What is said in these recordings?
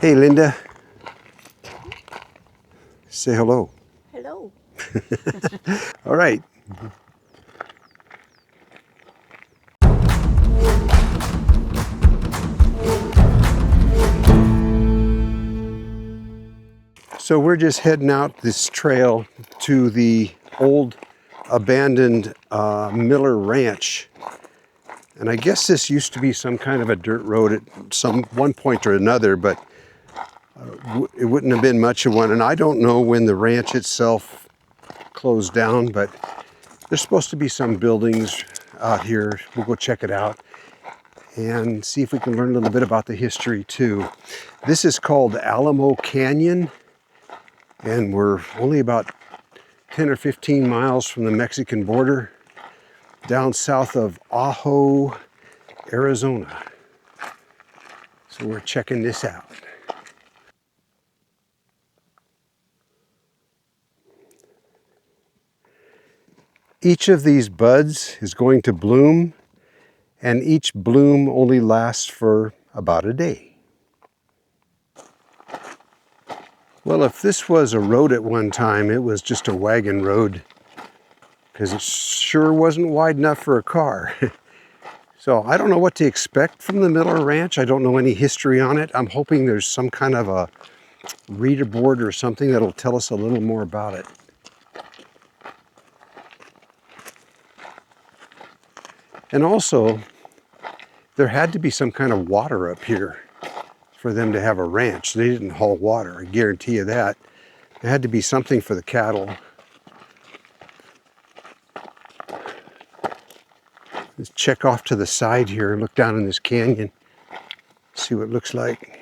Hey, Linda. Say hello. Hello. All right. So we're just heading out this trail to the old abandoned Miller Ranch. And I guess this used to be some kind of a dirt road at some one point or another, but it wouldn't have been much of one. And I don't know when the ranch itself closed down, but there's supposed to be some buildings out here. We'll go check it out and see if we can learn a little bit about the history too. This is called Alamo Canyon, and we're only about 10 or 15 miles from the Mexican border, down south of Ajo, Arizona. So we're checking this out. Each of these buds is going to bloom, and each bloom only lasts for about a day. Well, if this was a road at one time, it was just a wagon road, because it sure wasn't wide enough for a car. So I don't know what to expect from the Miller Ranch. I don't know any history on it. I'm hoping there's some kind of a reader board or something that'll tell us a little more about it. And also, there had to be some kind of water up here for them to have a ranch. They didn't haul water, I guarantee you that. There had to be something for the cattle. Let's check off to the side here, look down in this canyon, see what it looks like.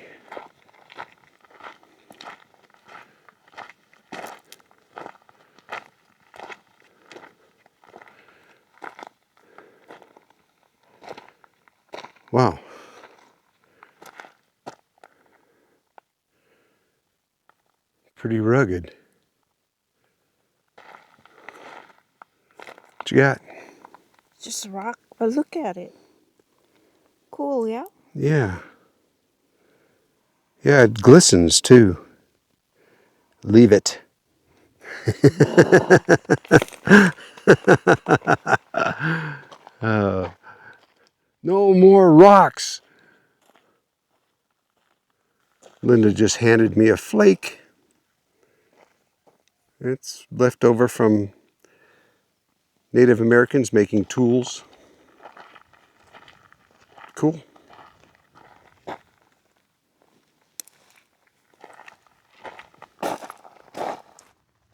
Wow. Pretty rugged. What you got? Just a rock, but look at it. Cool, yeah? Yeah. Yeah, it glistens too. Leave it. No more rocks. Linda just handed me a flake. It's left over from Native Americans making tools. Cool.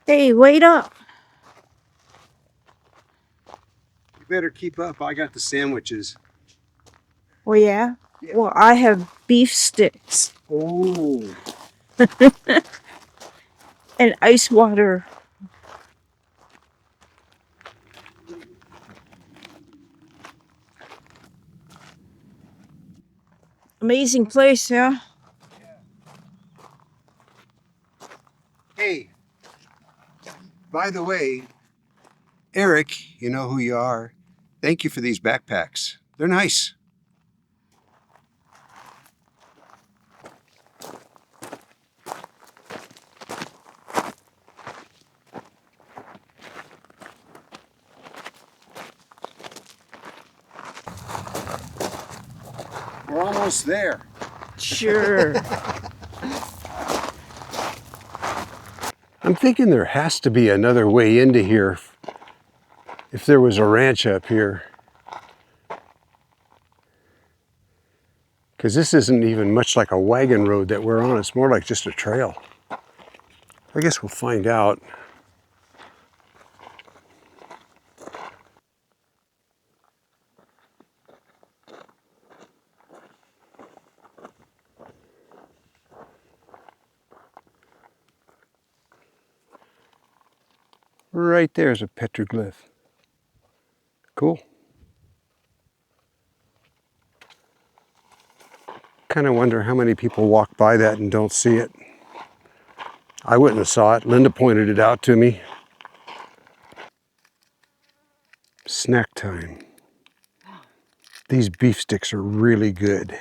Hey, wait up. You better keep up. I got the sandwiches. Oh, yeah? Well, I have beef sticks Oh. and ice water. Amazing place, yeah? Hey, by the way, Eric, you know who you are. Thank you for these backpacks. They're nice. We're almost there. Sure. I'm thinking there has to be another way into here if there was a ranch up here. Because this isn't even much like a wagon road that we're on. It's more like just a trail. I guess we'll find out. Right there's a petroglyph. Cool. Kind of wonder how many people walk by that and don't see it. I wouldn't have saw it. Linda pointed it out to me. Snack time. These beef sticks are really good.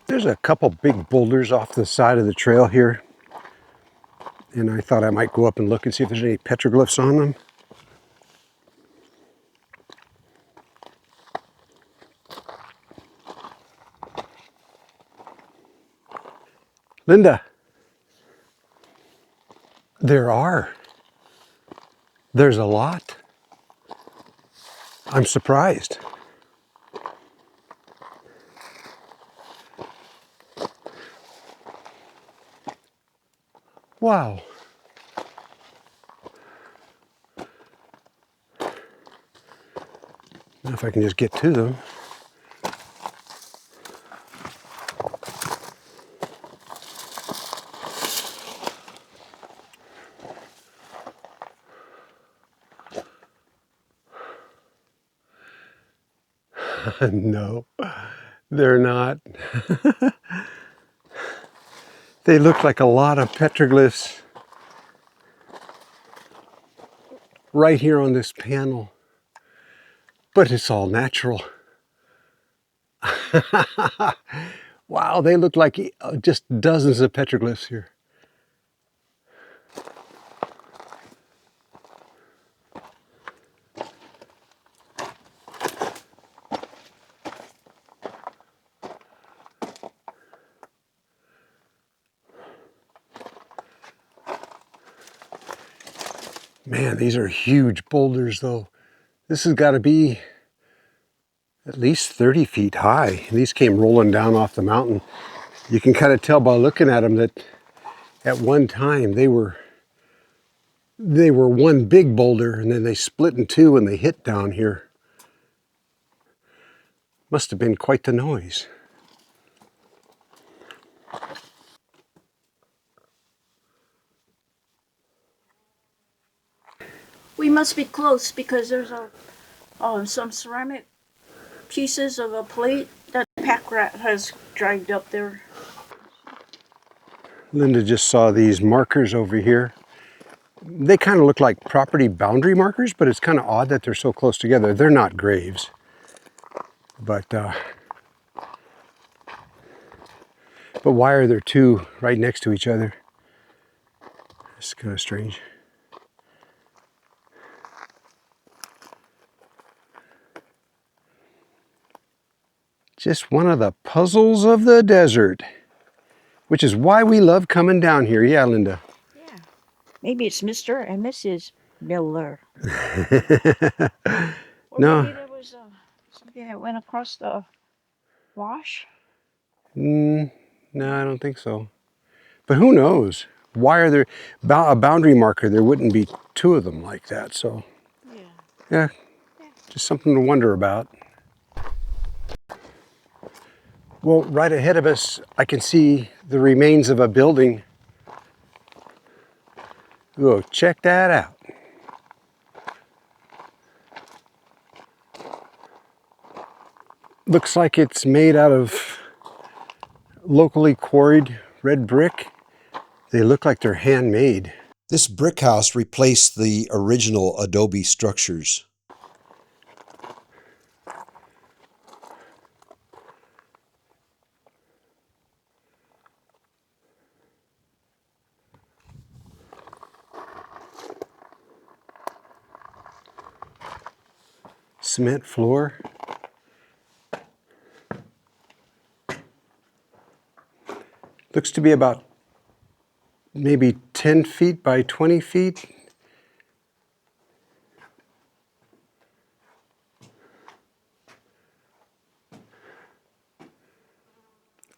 There's a couple big boulders off the side of the trail here, and I thought I might go up and look and see if there's any petroglyphs on them. Linda, there are. There's a lot. I'm surprised. Wow. Now if I can just get to them. No, they're not. They look like a lot of petroglyphs right here on this panel, but it's all natural. Wow, they look like just dozens of petroglyphs here. Man, these are huge boulders though. This has got to be at least 30 feet high. These came rolling down off the mountain. You can kind of tell by looking at them that at one time they were one big boulder, and then they split in two and they hit down here. Must have been quite the noise. We must be close because there's some ceramic pieces of a plate that the pack rat has dragged up there. Linda just saw these markers over here. They kind of look like property boundary markers, but it's kind of odd that they're so close together. They're not graves, but why are there two right next to each other? It's kind of strange. Just one of the puzzles of the desert, which is why we love coming down here. Yeah, Linda. Yeah. Maybe it's Mr. and Mrs. Miller. Or No. maybe there was something that went across the wash. No, I don't think so. But who knows? Why are there a boundary marker? There wouldn't be two of them like that. So, yeah, just something to wonder about. Well, right ahead of us, I can see the remains of a building. Whoa, check that out. Looks like it's made out of locally quarried red brick. They look like they're handmade. This brick house replaced the original adobe structures. Cement floor. Looks to be about maybe 10 feet by 20 feet.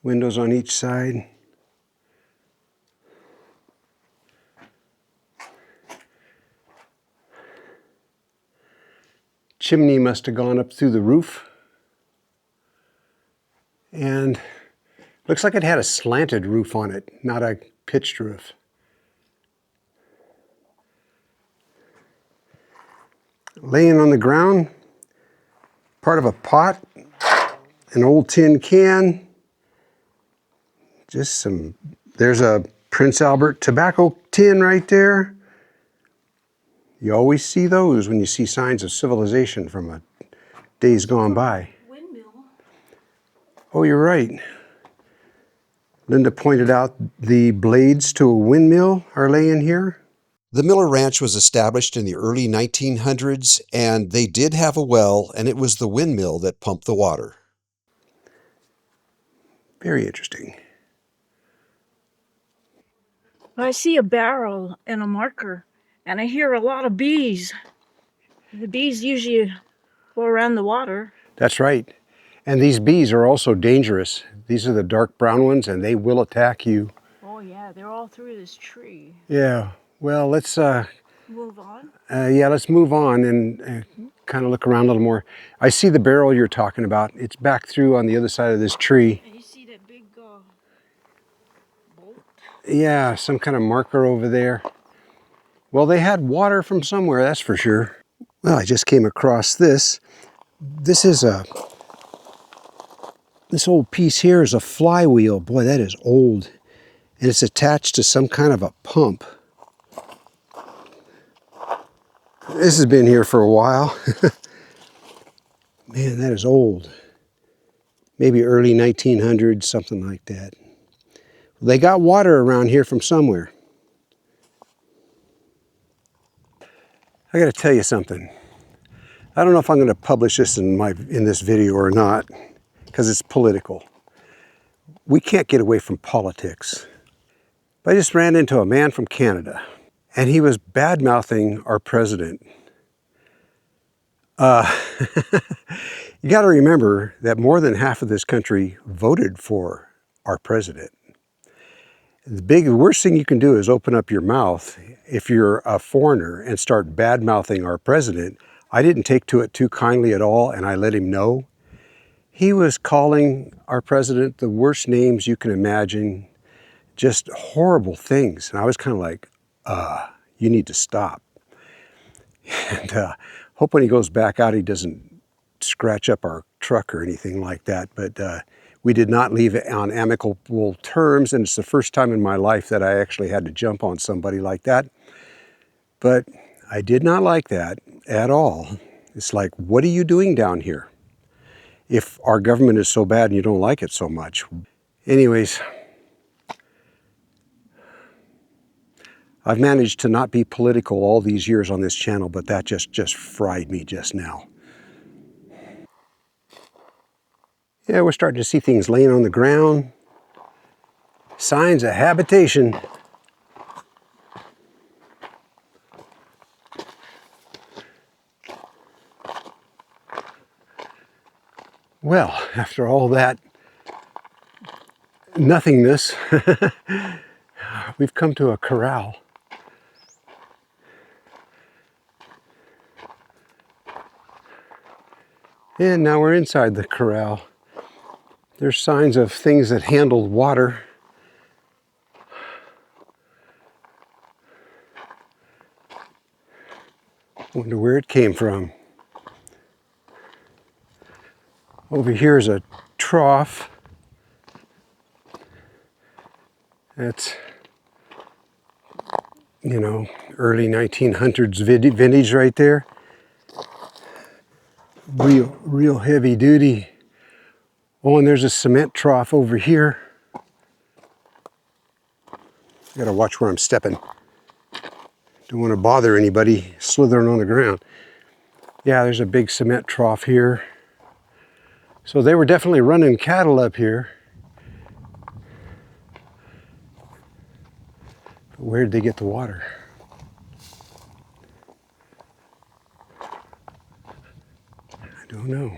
Windows on each side. Chimney must have gone up through the roof. And looks like it had a slanted roof on it, not a pitched roof. Laying on the ground, part of a pot, an old tin can, just some, there's a Prince Albert tobacco tin right there. You always see those when you see signs of civilization from days gone by. Windmill. Oh, you're right. Linda pointed out the blades to a windmill are laying here. The Miller Ranch was established in the early 1900s, and they did have a well, and it was the windmill that pumped the water. Very interesting. I see a barrel and a marker, and I hear a lot of bees. The bees usually go around the water. That's right. And these bees are also dangerous. These are the dark brown ones, and they will attack you. Oh yeah, they're all through this tree. Yeah. Well, let's Move on. let's move on and kind of look around a little more. I see the barrel you're talking about. It's back through on the other side of this tree. And you see that big bolt? Yeah, some kind of marker over there. Well, they had water from somewhere, that's for sure. Well, I just came across this. This old piece here is a flywheel. Boy, that is old. And it's attached to some kind of a pump. This has been here for a while. Man, that is old. Maybe early 1900s, something like that. They got water around here from somewhere. I got to tell you something. I don't know if I'm going to publish this in this video or not, because it's political. We can't get away from politics. But I just ran into a man from Canada, and he was bad-mouthing our president. You got to remember that more than half of this country voted for our president. The worst thing you can do is open up your mouth if you're a foreigner and start bad-mouthing our president. I didn't take to it too kindly at all, and I let him know. He was calling our president the worst names you can imagine, just horrible things. And I was kind of like, you need to stop. And hope when he goes back out, he doesn't scratch up our truck or anything like that. But we did not leave it on amicable terms, and it's the first time in my life that I actually had to jump on somebody like that. But I did not like that at all. It's like, what are you doing down here? If our government is so bad and you don't like it so much. Anyways, I've managed to not be political all these years on this channel, but that just fried me just now. Yeah, we're starting to see things laying on the ground. Signs of habitation. Well, after all that nothingness, we've come to a corral. And now we're inside the corral. There's signs of things that handled water. Wonder where it came from. Over here is a trough. That's, you know, early 1900s vintage right there. Real heavy duty. Oh, and there's a cement trough over here. I gotta watch where I'm stepping. Don't want to bother anybody slithering on the ground. Yeah, there's a big cement trough here. So they were definitely running cattle up here. But where did they get the water? I don't know.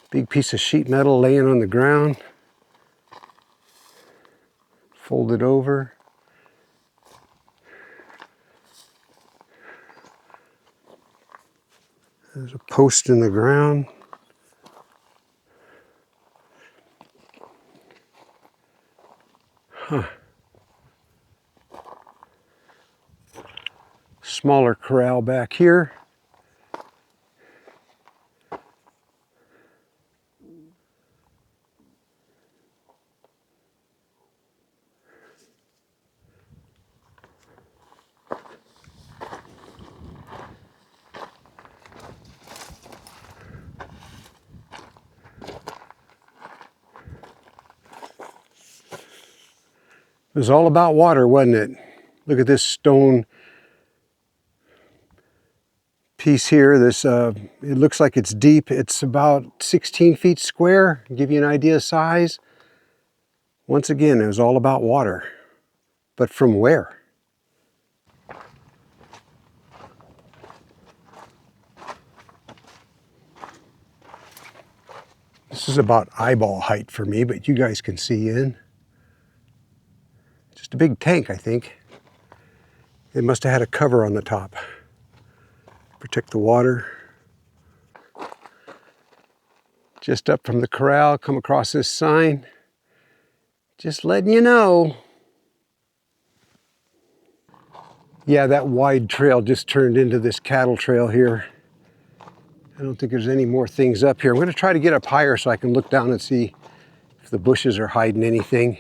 Big piece of sheet metal laying on the ground. Folded over. There's a post in the ground. Huh. Smaller corral back here. It was all about water, wasn't it? Look at this stone piece here. This it looks like it's deep. It's about 16 feet square. Give you an idea of size. Once again, it was all about water. But from where? This is about eyeball height for me, but you guys can see in. Just a big tank, I think. It must have had a cover on the top. Protect the water. Just up from the corral, come across this sign. Just letting you know. Yeah, that wide trail just turned into this cattle trail here. I don't think there's any more things up here. I'm going to try to get up higher so I can look down and see if the bushes are hiding anything.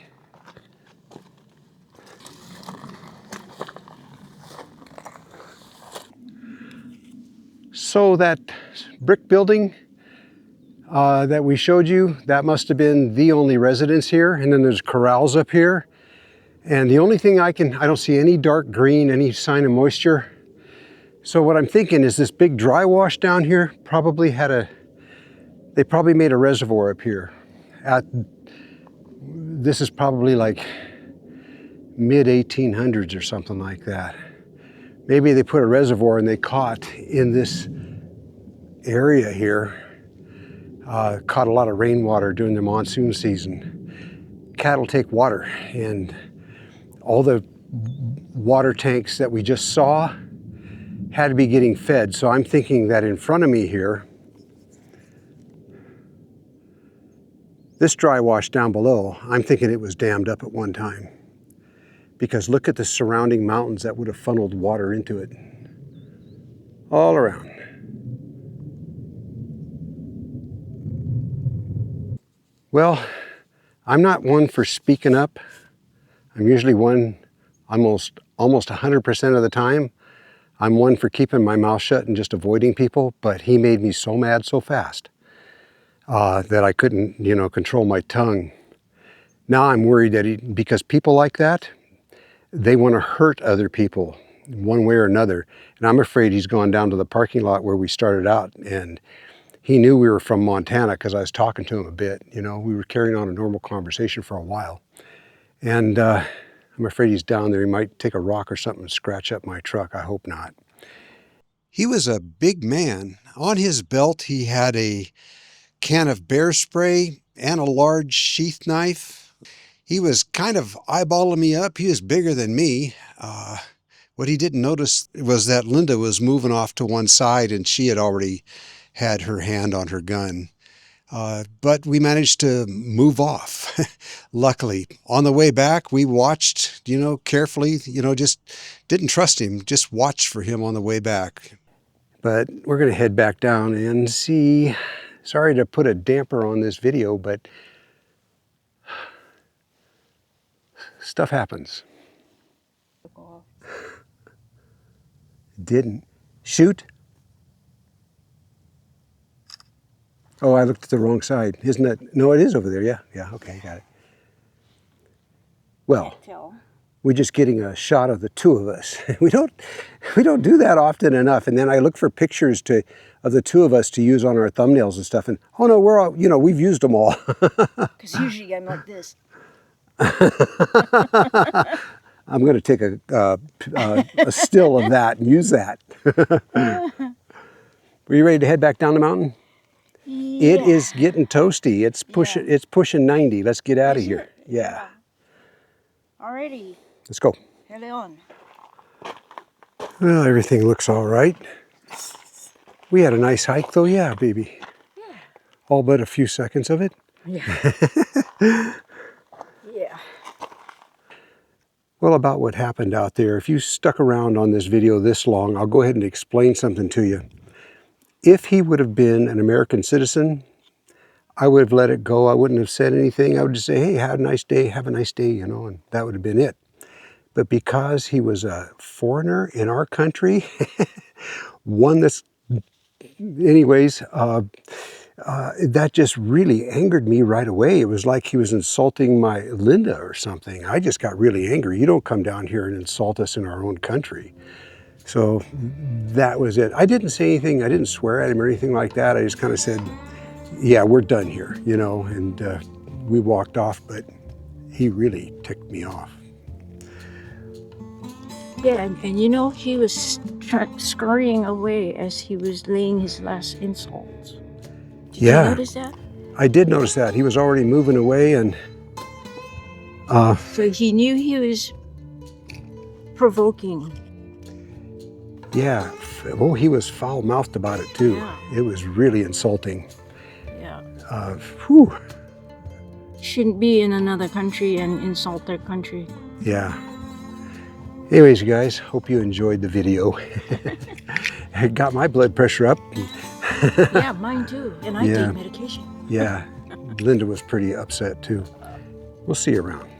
So that brick building that we showed you, that must have been the only residence here. And then there's corrals up here. And the only thing I don't see any dark green, any sign of moisture. So what I'm thinking is this big dry wash down here probably they probably made a reservoir up here. This is probably like mid 1800s or something like that. Maybe they put a reservoir and they caught in this area here, caught a lot of rainwater during the monsoon season. Cattle take water, and all the water tanks that we just saw had to be getting fed. So I'm thinking that in front of me here, this dry wash down below, I'm thinking it was dammed up at one time. Because look at the surrounding mountains that would have funneled water into it. All around. Well, I'm not one for speaking up. I'm usually one almost 100% of the time. I'm one for keeping my mouth shut and just avoiding people, but he made me so mad so fast that I couldn't, control my tongue. Now I'm worried that because people like that, they want to hurt other people one way or another. And I'm afraid he's gone down to the parking lot where we started out, and he knew we were from Montana because I was talking to him a bit. We were carrying on a normal conversation for a while. And I'm afraid he's down there. He might take a rock or something and scratch up my truck. I hope not. He was a big man. On his belt, he had a can of bear spray and a large sheath knife. He was kind of eyeballing me up. He was bigger than me. What he didn't notice was that Linda was moving off to one side, and she had already had her hand on her gun. But we managed to move off, luckily. On the way back, we watched, carefully, just didn't trust him, just watched for him on the way back. But we're going to head back down and see. Sorry to put a damper on this video, but stuff happens. Didn't. Shoot. Oh, I looked at the wrong side. Isn't that? No, it is over there. Yeah, okay, got it. Well, we're just getting a shot of the two of us. We don't do that often enough. And then I look for pictures of the two of us to use on our thumbnails and stuff. And oh no, we're all, we've used them all. Because usually I'm like this. I'm going to take a still of that and use that. Were you ready to head back down the mountain? Yeah. It is getting toasty. It's pushing 90. Let's get out of here. Yeah. Alrighty. Let's go. Head on. Well, everything looks all right. We had a nice hike though, yeah, baby. Yeah. All but a few seconds of it. Yeah. Yeah. Well, about what happened out there, if you stuck around on this video this long, I'll go ahead and explain something to you. If he would have been an American citizen, I would have let it go. I wouldn't have said anything. I would just say, hey, have a nice day, and that would have been it. But because he was a foreigner in our country, one that's, anyways, that just really angered me right away. It was like he was insulting my Linda or something. I just got really angry. You don't come down here and insult us in our own country. So that was it. I didn't say anything. I didn't swear at him or anything like that. I just kind of said, yeah, we're done here, you know, and we walked off, but he really ticked me off. Yeah, and you know, he was scurrying away as he was laying his last insults. Did you notice that? I did notice that. He was already moving away, and so he knew he was provoking. Yeah. Oh, he was foul-mouthed about it too. Yeah. It was really insulting. Yeah. Whew. Shouldn't be in another country and insult their country. Yeah. Anyways, you guys, hope you enjoyed the video. It got my blood pressure up. Yeah, mine too. And I take medication. Yeah. Linda was pretty upset too. We'll see you around.